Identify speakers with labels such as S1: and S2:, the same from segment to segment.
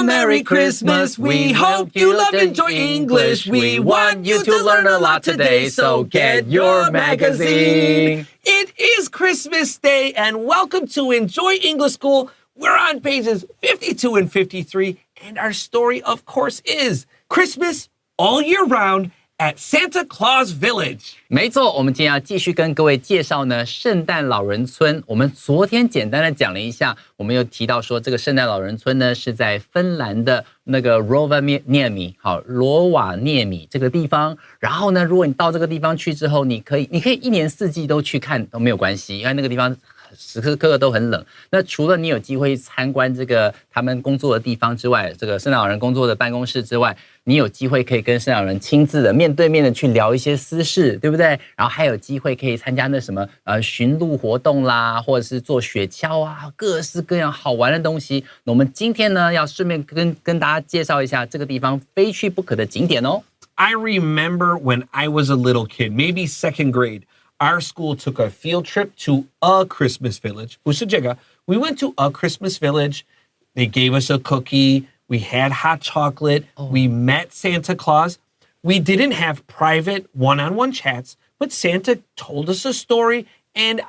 S1: Merry Christmas. We hope you love Enjoy English. We want you to learn a lot today, so get your magazine. It is Christmas Day, and welcome to Enjoy English School. We're on pages 52 and 53, and our story, of course, is Christmas all year round at Santa Claus Village.
S2: 没错，我们今天要继续跟各位介绍呢圣诞老人村。我们昨天简单的讲了一下，我们有提到说这个圣诞老人村呢是在芬兰的那个罗瓦涅米这个地方。然后呢，如果你到这个地方去之后，你可以一年四季都去看都没有关系，因为那个地方时时刻刻都很冷。那除了你有机会参观这个他们工作的地方之外，这个圣诞老人工作的办公室之外，你有机会可以跟圣诞老人亲自的面对面的去聊一些私事，对不对？然后还有机会可以参加那什么驯鹿活动啦，或者是做雪橇啊，各式各样好玩的东西。那我们今天呢，要顺便跟大家介绍一下这个地方非去不可的景点哦。
S1: I remember when I was a little kid, maybe second grade, our school took a field trip to a Christmas village. We went to a Christmas village. They gave us a cookie. We had hot chocolate. We met Santa Claus. We didn't have private one-on-one chats, but Santa told us a story. And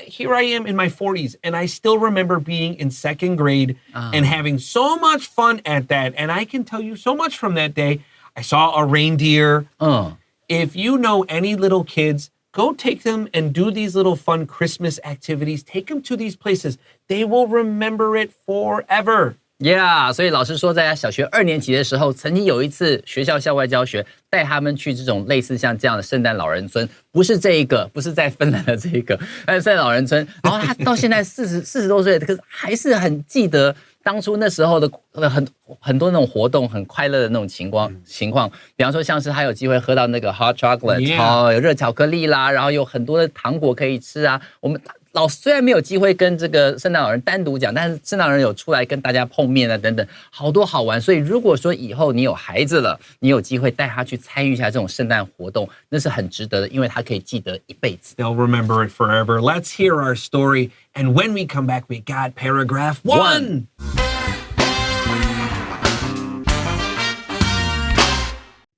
S1: here I am in my 40s, and I still remember being in second grade and having so much fun at that. And I can tell you so much from that day. I saw a reindeer. If you know any little kids, go take them and do these little fun Christmas activities. Take them to these places. They will remember it forever.
S2: Yeah, 所以老师说，在小学2年级的时候，曾经有一次学校校外教学，带他们去这种类似像这样的圣诞老人村，不是这一个，不是在芬兰的这一个，圣诞老人村。然后他到现在40多岁，可是还是很记得当初那时候的很多那种活动，很快乐的那种情况。比方说，像是他有机会喝到那个 hot chocolate， 有热巧克力啦，然后有很多的糖果可以吃啊。我们老师虽然没有机会跟这个圣诞老人单独讲，但是圣诞老人有出来跟大家碰面啊，等等，好多好玩。所以如果说以后你有孩子了，你有机会带他去参与一下这种圣诞活动，那是很值得的，因为他可以记得一辈子。
S1: They'll remember it forever. Let's hear our story. And when we come back, we got paragraph 1.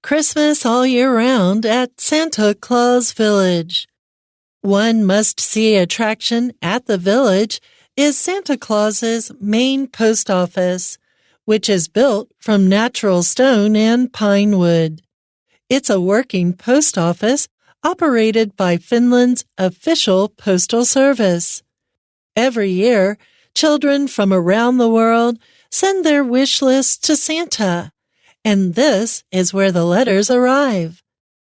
S3: Christmas all year round at Santa Claus Village. One must-see attraction at the village is Santa Claus's main post office, which is built from natural stone and pine wood. It's a working post office operated by Finland's official postal service. Every year, children from around the world send their wish lists to Santa, and this is where the letters arrive.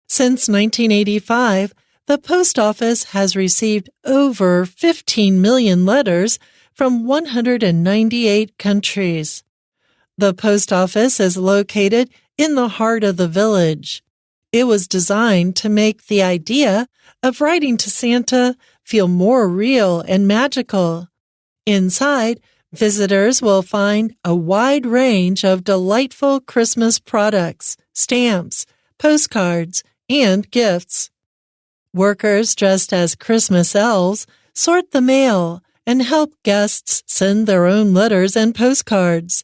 S3: Since 1985, the post office has received over 15 million letters from 198 countries. The post office is located in the heart of the village. It was designed to make the idea of writing to Santa feel more real and magical. Inside, visitors will find a wide range of delightful Christmas products, stamps, postcards, and gifts. Workers dressed as Christmas elves sort the mail and help guests send their own letters and postcards.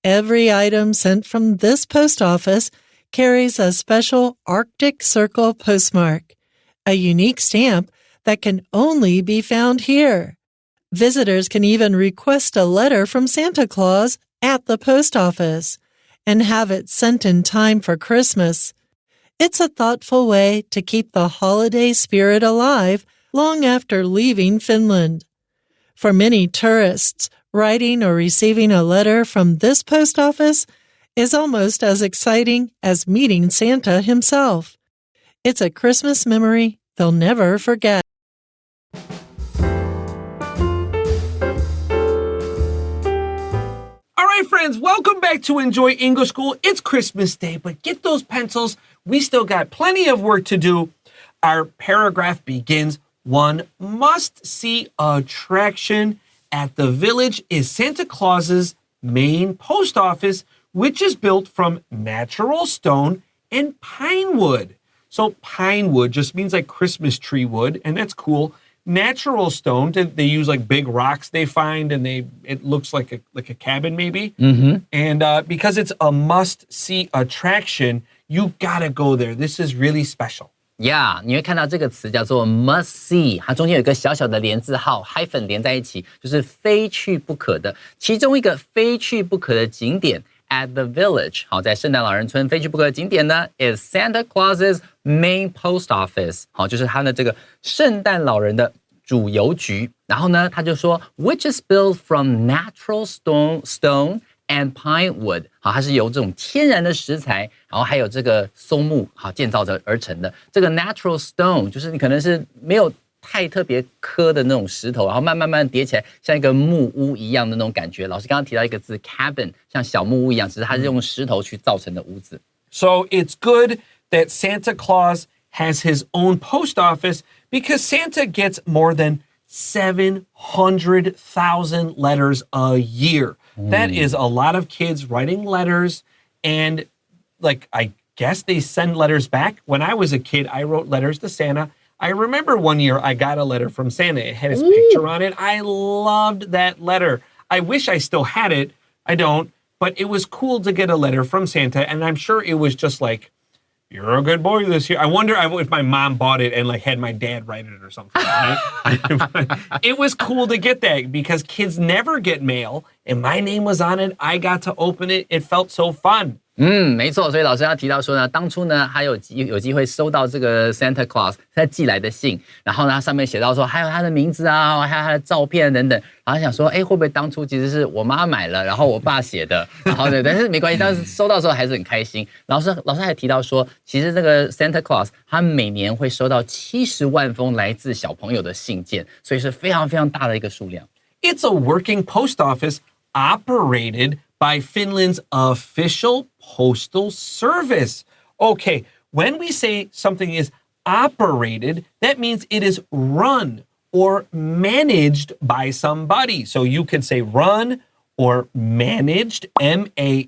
S3: Every item sent from this post office carries a special Arctic Circle postmark, a unique stamp that can only be found here. Visitors can even request a letter from Santa Claus at the post office and have it sent in time for Christmas. It's a thoughtful way to keep the holiday spirit alive long after leaving Finland. For many tourists, writing or receiving a letter from this post office is almost as exciting as meeting Santa himself. It's a Christmas memory they'll never forget.
S1: Friends, welcome back to Enjoy English School. It's Christmas Day, but get those pencils. We still got plenty of work to do. Our paragraph begins, one must-see attraction at the village is Santa Claus's main post office, which is built from natural stone and pine wood. So pine wood just means like Christmas tree wood, and that's cool. natural stone. They use like big rocks they find, and it looks like a cabin maybe. And because it's a must-see attraction, you gotta go there. This is really special.
S2: Yeah， 你会看到这个词叫做 must see， 它中间有一个小小的连字号 hyphen 连在一起，就是非去不可的。其中一个非去不可的景点 at the village， 好，在圣诞老人村非去不可的景点呢 is Santa Claus's main post office， 好，就是他的这个圣诞老人的主邮局。然后呢，他就说 which is built from natural stone。and pine wood， 好，它是由这种天然的石材，然后还有这个松木，好建造而成的。这个 natural stone 就是你可能是没有太特别磕的那种石头，然后慢慢叠起来，像一个木屋一样的那种感觉。老师刚刚提到一个字 cabin， 像小木屋一样，只是它是用石头去造成的屋子。
S1: So it's good that Santa Claus has his own post office because Santa gets more than 700,000 letters a year. That is a lot of kids writing letters, and like I guess they send letters back. When I was a kid, I wrote letters to Santa. I remember one year I got a letter from Santa. It had his picture on it. I loved that letter. I wish I still had it. I don't, but it was cool to get a letter from Santa, and I'm sure it was just like, you're a good boy this year. I wonder if my mom bought it and like had my dad write it or something. Right? It was cool to get that because kids never get mail, and my name was on it. I got to open it. It felt so fun.
S2: 没错，所以老师要提到说呢，当初呢，他有机会收到这个 Santa Claus 他寄来的信，然后呢，上面写到说还有他的名字啊，还有他的照片等等，然后想说，会不会当初其实是我妈买了，然后我爸写的，然后呢，但是没关系，但是收到的时候还是很开心。老师还提到说，其实这个 Santa Claus 他每年会收到70万封来自小朋友的信件，所以是非常非常大的一个数量。
S1: It's a working post office operated by Finland's official postal service. Okay, when we say something is operated, that means it is run or managed by somebody. So you could say run or managed, M-A-N-A-G-E-D,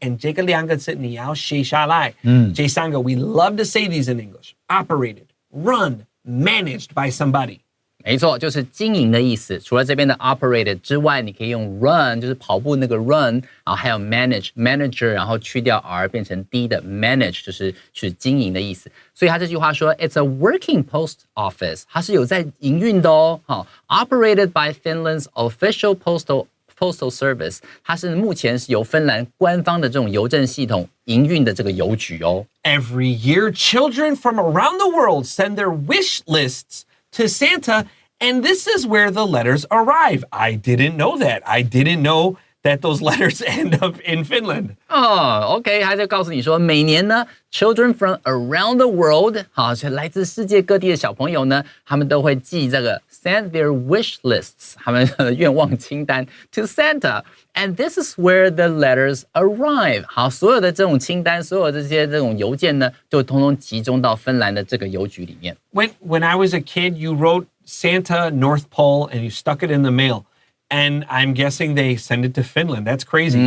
S1: and 这个两个字你要写下来。这三个 we love to say these in English. Operated, run, managed by somebody.
S2: 没错，就是经营的意思。除了这边的 operated 之外，你可以用 run， 就是跑步那个 run， 然后还有 manager， 然后去掉 r 变成 d 的 manage， 就是经营的意思。所以他这句话说 it's a working post office， 它是有在营运的哦。operated by Finland's official postal service， 它是目前是由芬兰官方的这种邮政系统营运的这个邮局哦。
S1: Every year, children from around the world send their wish lists to Santa, and this is where the letters arrive. I didn't know that. I didn't know that those letters end up in Finland.
S2: OK， 他就告诉你说，每年呢 ，children from around the world， 好，是来自世界各地的小朋友呢，他们都会寄这个 send their wish lists， 他们的愿望清单 to Santa。And this is where the letters arrive。好，所有的这种清单，所有这种邮件呢，就通通集中到芬兰的这个邮局里面。
S1: When I was a kid, you wrote Santa North Pole and you stuck it in the mail. And I'm guessing they send it to Finland. That's crazy.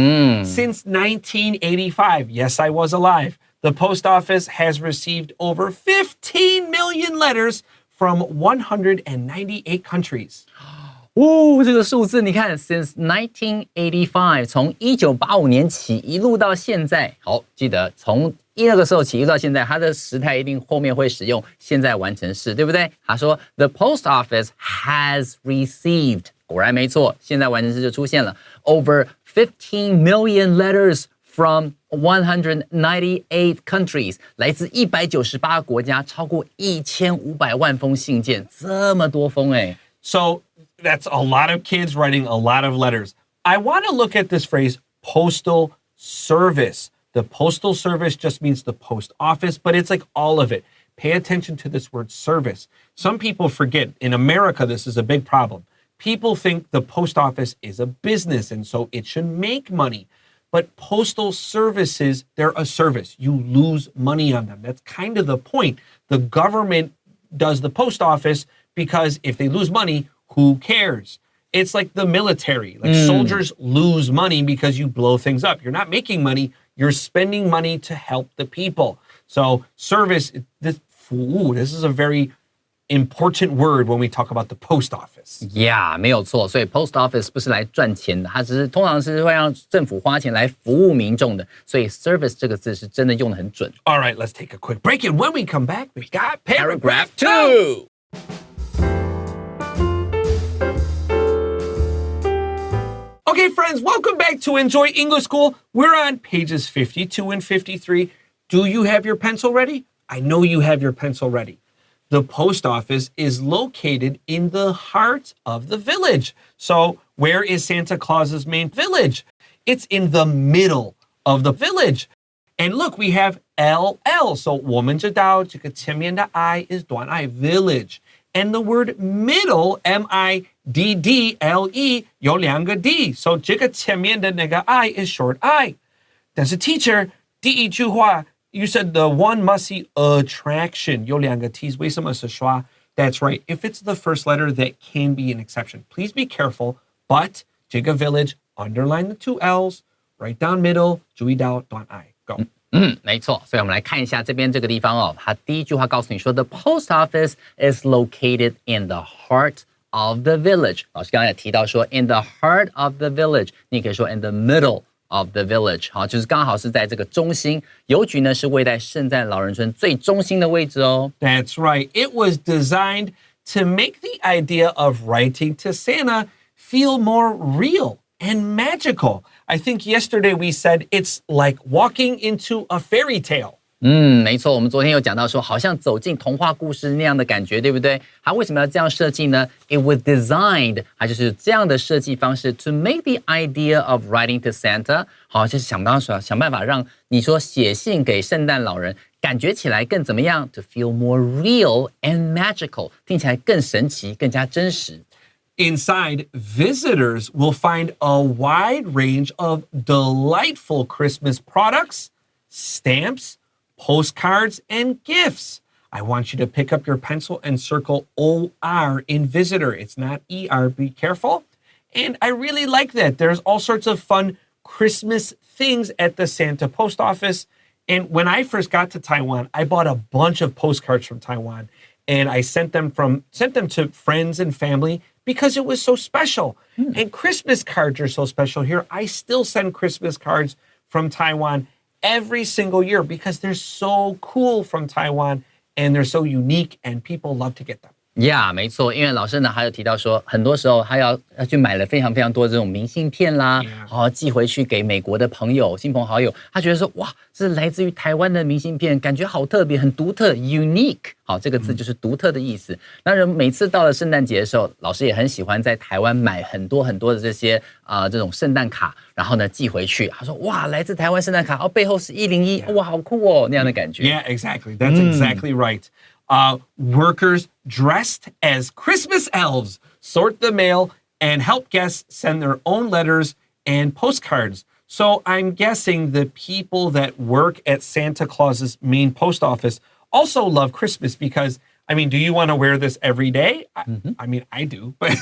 S1: Since 1985, yes, I was alive, the post office has received over 15 million letters from 198 countries.
S2: 这个数字你看 ，since 1985， 从1985年起一路到现在，好，记得从那个时候起一路到现在，它的时态一定后面会使用现在完成式，对不对？他说 ，the post office has received， 果然没错，现在完成式就出现了 over 15 million letters from 198 countries， 来自198个国家，超过1500万封信件，这么多封哎。
S1: So that's a lot of kids writing a lot of letters. I want to look at this phrase, postal service. The postal service just means the post office, but it's like all of it. Pay attention to this word service. Some people forget. In America, this is a big problem. People think the post office is a business, and so it should make money. But postal services, they're a service. You lose money on them. That's kind of the point. The government does the post office because if they lose money, who cares? It's like the military. Like soldiers lose money because you blow things up. You're not making money. You're spending money to help the people. So service, this is a very important word when we talk about the post office.
S2: Yeah， 没有错。所以 post office 不是来赚钱的，它只是通常是会让政府花钱来服务民众的。所以 service 这个字是真的用得很准。
S1: All right, let's take a quick break. And when we come back, we got paragraph
S2: Paragraph 2.
S1: Okay, friends, welcome back to Enjoy English School. We're on pages 52 and 53. Do you have your pencil ready? I know you have your pencil ready. The post office is located in the heart of the village. So, where is Santa Claus's main village? It's in the middle of the village. And look, we have LL. So, 我们知道这个前面的 I is 短 I, village. And the word middle, M-I-D-D-L-E, 有两个 D. So, 这个前面的那个 I is short I. 但是 teacher, 第一句话 you said the one must see attraction. 有两个 T's. 为什么是刷? That's right. If it's the first letter, that can be an exception. Please be careful. But 这个 village, underline the two L's, write down middle, 注意到短 I. Go.
S2: 没错。所以我们来看一下这边这个地方哦。它第一句话告诉你说 ，The post office is located in the heart of the village. 老师刚才也提到说 ，in the heart of the village， 你也可以说 in the middle。of the village， 好，就是刚好是在这个中心。邮局呢是位在圣诞老人村最中心的位置哦。
S1: That's right. It was designed to make the idea of writing to Santa feel more real and magical. I think yesterday we said it's like walking into a fairy tale.
S2: 没错，我们昨天有讲到说，好像走进童话故事那样的感觉，对不对？它为什么要这样设计呢 ？It was designed， 它就是这样的设计方式 to make the idea of writing to Santa， 好，就是想办法让你说写信给圣诞老人，感觉起来更怎么样 ？To feel more real and magical， 听起来更神奇，更加真实。
S1: Inside, visitors will find a wide range of delightful Christmas products, stamps, postcards, and gifts. I want you to pick up your pencil and circle OR in visitor. It's not ER, be careful. And I really like that. There's all sorts of fun Christmas things at the Santa post office. And when I first got to Taiwan, I bought a bunch of postcards from Taiwan and I sent them to friends and family because it was so special. And Christmas cards are so special here. I still send Christmas cards from Taiwan every single year because they're so cool from Taiwan and they're so unique and people love to get them.
S2: Yeah， 没错，因为老师呢还有提到说，很多时候他要去买了非常非常多的这种明信片啦，寄回去给美国的朋友、亲朋好友。他觉得说，哇，这是来自于台湾的明信片，感觉好特别，很独特 ，unique。好，这个字就是独特的意思。那人每次到了圣诞节的时候，老师也很喜欢在台湾买很多很多的这些这种圣诞卡，然后呢寄回去。他说，哇，来自台湾圣诞卡，背后是101，哇，好酷哦，那样的感觉。
S1: Yeah, exactly. That's exactly right. Workers dressed as Christmas elves sort the mail and help guests send their own letters and postcards. So I'm guessing the people that work at Santa Claus's main post office also love Christmas because, I mean, do you want to wear this every day? I mean, I do, but,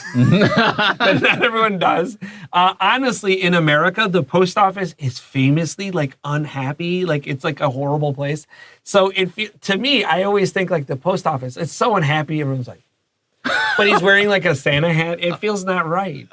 S1: but not everyone does. Honestly, in America, the post office is famously like unhappy. Like it's like a horrible place. So to me, I always think like the post office, it's so unhappy. Everyone's like, but he's wearing like a Santa hat. It feels not right.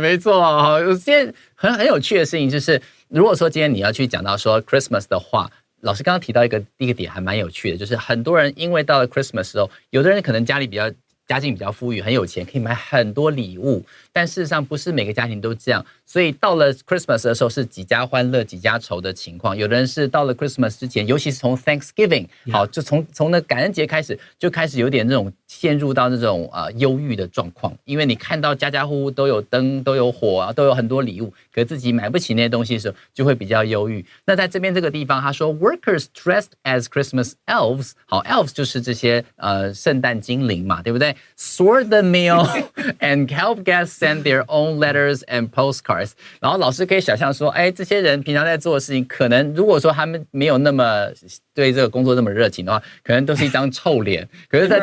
S2: 没错，今天很有趣的事情就是，如果说今天你要去讲到说 Christmas 的话。老师刚刚提到一个点还蛮有趣的，就是很多人因为到了 Christmas 的时候，有的人可能家境比较富裕，很有钱，可以买很多礼物，但事实上不是每个家庭都这样，所以到了 Christmas 的时候是几家欢乐几家愁的情况。有的人是到了 Christmas 之前，尤其是从 Thanksgiving， 好，就从那感恩节开始，就开始有点那种陷入到那种忧郁的状况，因为你看到家家户户都有灯，都有火，都有很多礼物，可自己买不起那些东西的时候，就会比较忧郁。那在这边这个地方，他说 Workers dressed as Christmas elves， 好 ，elves 就是这些圣诞精灵嘛，对不对？Sort the mail and help guests send their own letters and postcards. postcards， 然后老师可以想象说，哎，这些人平常在做的事情，可能如果说他们没有那么对这个工作那么热情的话，可能都是一张臭脸。可是，在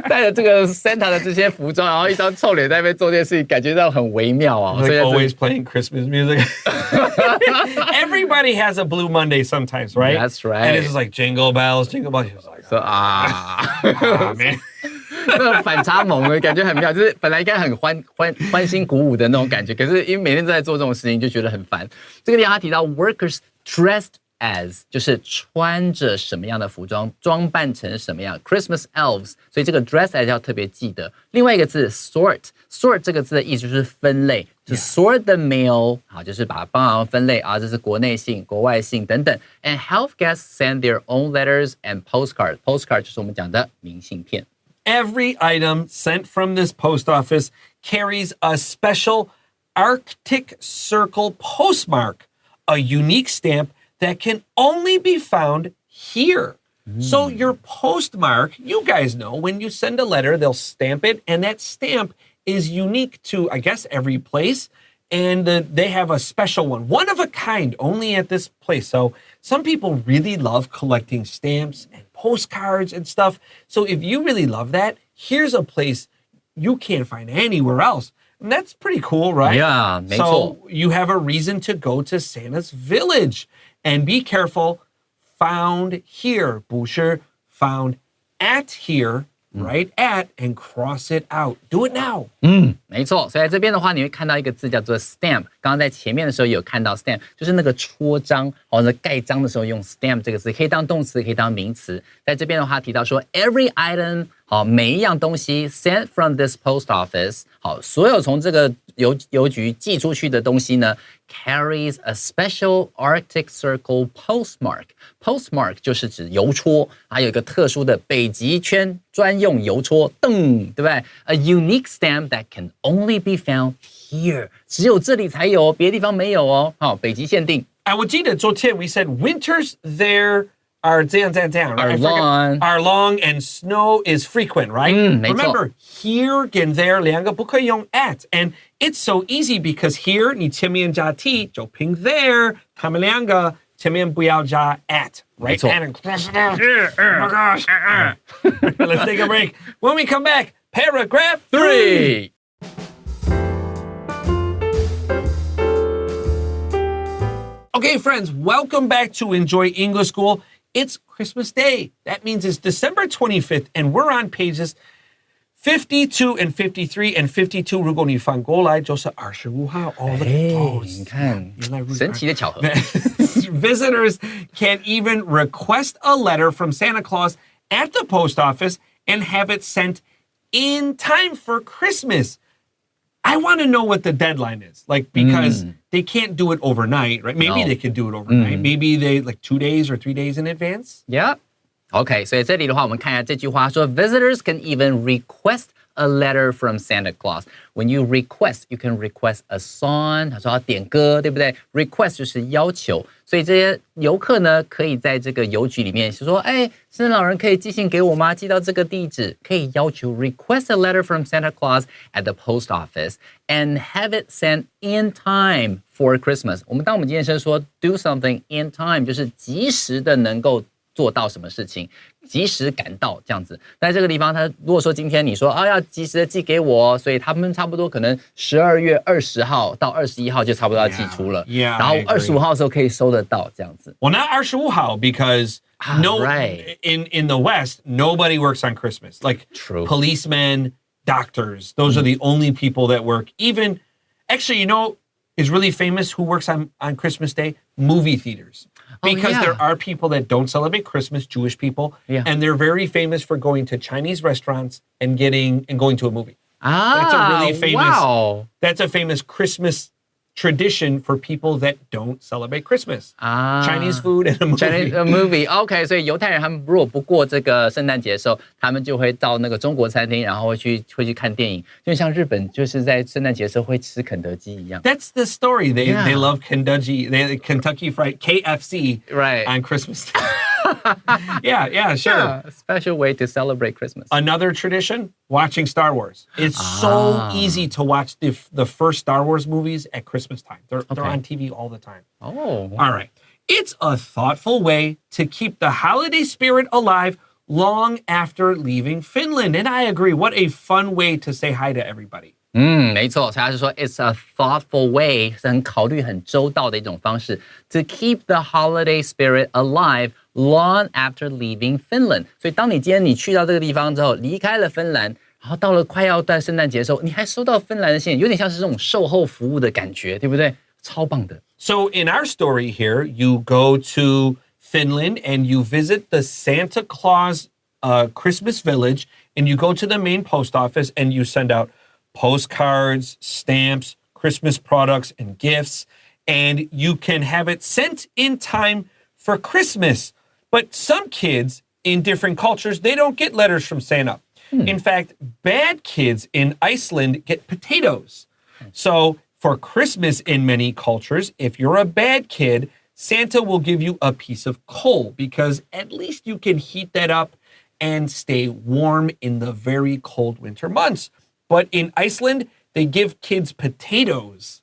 S2: 带着这个 Santa 的这些服装，然后一张臭脸在那边做这件事情，感觉到很微妙啊。
S1: Like always playing Christmas music. Everybody has a Blue Monday sometimes, right?
S2: That's right.
S1: And it's just like jingle bells, jingle bells. It's like,
S2: 说啊
S1: man.
S2: 那个反差萌的感觉很妙，就是本来应该很欢欣鼓舞的那种感觉，可是因为每天都在做这种事情，就觉得很烦。这个地方他提到 workers dressed as 就是穿着什么样的服装，装扮成什么样 Christmas elves， 所以这个 dress as 要特别记得。另外一个字 sort 这个字的意思就是分类。To sort the mail， 好，就是把帮忙分类啊，这是国内信、国外信等等。And help guests send their own letters and postcards. Postcard 就是我们讲的明信片。
S1: Every item sent from this post office carries a special Arctic Circle postmark, a unique stamp that can only be found here. So your postmark, you guys know, when you send a letter, they'll stamp it, and that stamp is unique to, I guess, every place. And they have a special one of a kind, only at this place. So some people really love collecting stamps and postcards and stuff. So if you really love that, here's a place you can't find anywhere else. And that's pretty cool, right?
S2: Yeah, 没错。
S1: So you have a reason to go to Santa's village. And be careful, found here, 不是 found at here, right at, and cross it out. Do it now.
S2: 没错，所以在这边的话，你会看到一个字叫做 stamp。刚刚在前面的时候有看到 stamp， 就是那个戳章或者盖章的时候用 stamp 这个字，可以当动词，可以当名词。在这边的话提到说 every item， 好，每一样东西 sent from this post office， 好，所有从这个邮局寄出去的东西呢 carries a special Arctic Circle postmark. Postmark 就是指邮戳，还有一个特殊的北极圈专用邮戳，噔，对不对 ？A unique stamp that can only be found here， 只有这里才有，别的地方没有哦。好，北极限定。
S1: 我记得昨天 we said winters there are 这样
S2: Are long.
S1: are long and snow is frequent, right?
S2: 没错。
S1: Remember, here 跟 there 两个不可以用 at. And it's so easy because here 你前面加 t 就拼 there， 他们两个前面不要加 at, right?
S2: 没错。
S1: And oh my gosh. Let's take a break. When we come back, paragraph 3. Okay, friends, welcome back to Enjoy English School. It's Christmas Day. That means it's December 25th, and we're on pages 52 and 53 and 52. 如果你翻过来就是25号. Oh, look at those.
S2: 你看，神奇的巧合。
S1: Visitors can even request a letter from Santa Claus at the post office and have it sent in time for Christmas. I want to know what the deadline is, like, because they can't do it overnight, right? Maybe they can do it overnight. Maybe they like 2 days or 3 days in advance.
S2: Yeah. OK, 所以这里的话，我们看一下这句话说 Visitors can even request a letter from Santa Claus. When you request, you can request a song. 他说要点歌，对不对 ？Request 就是要求，所以这些游客呢，可以在这个邮局里面说，哎，圣诞老人可以寄信给我吗？寄到这个地址，可以要求 request a letter from Santa Claus at the post office and have it sent in time for Christmas. 我们今天说 do something in time， 就是及时的能够做到什么事情，及时赶到这样子。在这个地方，他如果说今天你说要及时的寄给我，所以他们差不多可能12月20号到21号就差不多要寄出了，
S1: Yeah,
S2: 然后25号的时候可以收得到这样子。
S1: Well, not 25号 because
S2: right.
S1: in the West, nobody works on Christmas. Like
S2: True.
S1: policemen, doctors, those are the only people that work. Even, actually, you know, is really famous who works on Christmas Day? Movie theaters. Because
S2: yeah.
S1: there are people that don't celebrate Christmas, Jewish people,
S2: Yeah.
S1: and they're very famous for going to Chinese restaurants and going to a movie.
S2: Ah,
S1: That's a really famous.
S2: wow.
S1: That's a famous Christmas tradition for people that don't celebrate Christmas. Chinese food and a movie.
S2: Chinese movie. OK, 所以犹太人他们如果不过这个圣诞节的时候，他们就会到那个中国餐厅，然后会去看电影。就像日本就是在圣诞节的时候会吃肯德基一样。
S1: That's the story. They
S2: Yeah.
S1: love Kentucky Fried KFC
S2: Right.
S1: on Christmas. Yeah, sure.
S2: Yeah, a special way to celebrate Christmas.
S1: Another tradition, watching Star Wars. It's so easy to watch the first Star Wars movies at Christmas time. They're on TV all the time.
S2: Oh.
S1: All right. It's a thoughtful way to keep the holiday spirit alive long after leaving Finland. And I agree. What a fun way to say hi to everybody.
S2: 没错，所以他是说 it's a thoughtful way， 是很考虑、很周到的一种方式 to keep the holiday spirit alive long after leaving Finland。所以当你今天你去到这个地方之后，离开了芬兰，然后到了快要在圣诞节的时候，你还收到芬兰的信，有点像是这种售后服务的感觉，对不对？超棒的。
S1: So in our story here, you go to Finland and you visit the Santa Claus Christmas village, and you go to the main post office and you send out postcards, stamps, Christmas products, and gifts, and you can have it sent in time for Christmas. But some kids in different cultures, they don't get letters from Santa. In fact, bad kids in Iceland get potatoes. So for Christmas in many cultures, if you're a bad kid, Santa will give you a piece of coal because at least you can heat that up and stay warm in the very cold winter months. But in Iceland, they give kids potatoes.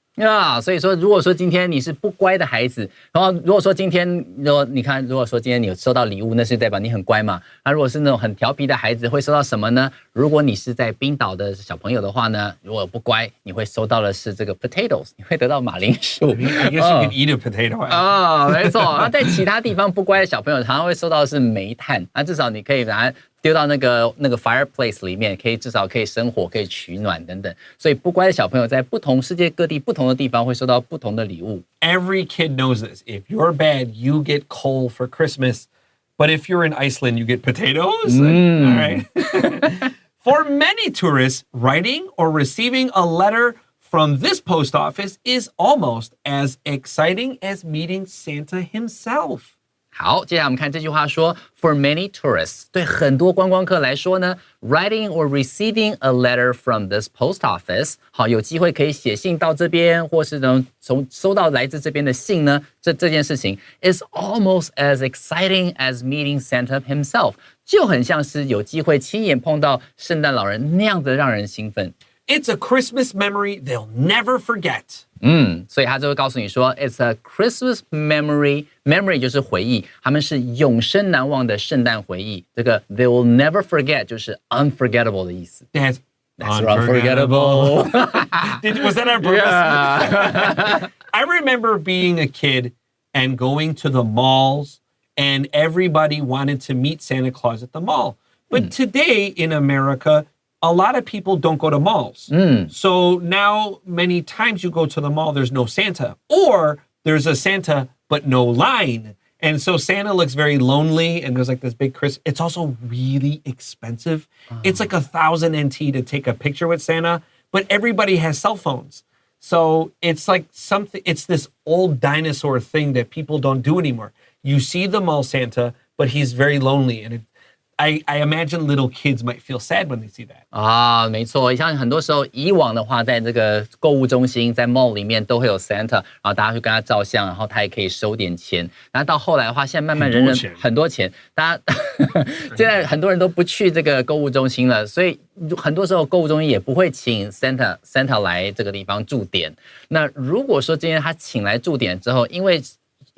S2: 所以说，如果说今天你是不乖的孩子，然后如果说今天，你看，如果说今天你有收到礼物，那是代表你很乖嘛。那如果是那种很调皮的孩子，会收到什么呢？如果你是在冰岛的小朋友的话呢，如果不乖，你会收到的是这个 potatoes， 你会得到马铃薯。
S1: I guess you can eat a potato.
S2: 没错。然后在其他地方不乖的小朋友，常常会收到的是煤炭。那至少你可以把它丢到那个 fireplace 里面，至少可以生火，可以取暖等等。所以不乖的小朋友在不同世界各地不同的地方会收到不同的礼物。
S1: Every kid knows this. If you're bad, you get coal for Christmas. But if you're in Iceland, you get potatoes? All right. For many tourists, writing or receiving a letter from this post office is almost as exciting as meeting Santa himself.
S2: 好，接下来我们看这句话说 ，For many tourists， 对很多观光客来说呢 ，writing or receiving a letter from this post office， 好，有机会可以写信到这边，或是呢收到来自这边的信呢，这件事情 is almost as exciting as meeting Santa himself， 就很像是有机会亲眼碰到圣诞老人那样的让人兴奋。
S1: It's a Christmas memory they'll never forget.
S2: 所以他就会告诉你说 ，It's a Christmas memory 就是回忆，他们是永生难忘的圣诞回忆。这个 they will never forget 就是 unforgettable 的意思。
S1: That's
S2: unforgettable.
S1: Was that on purpose?
S2: Yeah.
S1: I remember being a kid and going to the malls, and everybody wanted to meet Santa Claus at the mall. But today in America, a lot of people don't go to malls. So now many times you go to the mall, there's no Santa. Or there's a Santa, but no line. And so Santa looks very lonely, and there's like this big Christmas. It's also really expensive. It's like 1,000 NT to take a picture with Santa, but everybody has cell phones. So it's like it's this old dinosaur thing that people don't do anymore. You see the mall Santa, but he's very lonely. And I imagine little kids might feel sad when they see that.
S2: 没错，像很多时候以往的话，在这个购物中心，在 mall 里面都会有 Santa， 然后大家去跟他照相，然后他也可以收点钱。然后到后来的话，现在慢慢人很多钱，大家现在很多人都不去这个购物中心了，所以很多时候购物中心也不会请 Santa 来这个地方驻点。那如果说今天他请来驻点之后，因为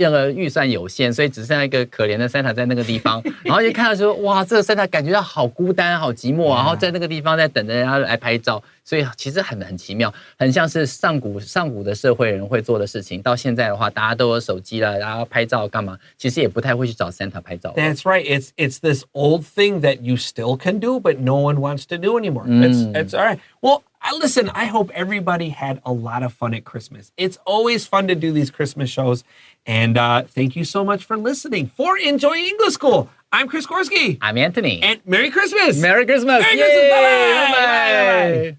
S2: 那个预算有限，所以只剩下一个可怜的 Santa 在那个地方，然后就看到说，哇，这个 Santa 感觉到好孤单、好寂寞，然后在那个地方在等着人家来拍照，所以其实很奇妙，很像是上古的社会人会做的事情。到现在的话，大家都有手机了，然后拍照干嘛？其实也不太会去找 Santa 拍照。
S1: That's right. It's this old thing that you still can do, but no one wants to do anymore. It's all right. Well, listen, I hope everybody had a lot of fun at Christmas. It's always fun to do these Christmas shows. And thank you so much for listening. For Enjoying English School, I'm Chris Gorski.
S2: I'm Anthony.
S1: And Merry Christmas.
S2: Merry Christmas.
S1: Merry Christmas. Bye-bye.
S2: Bye-bye.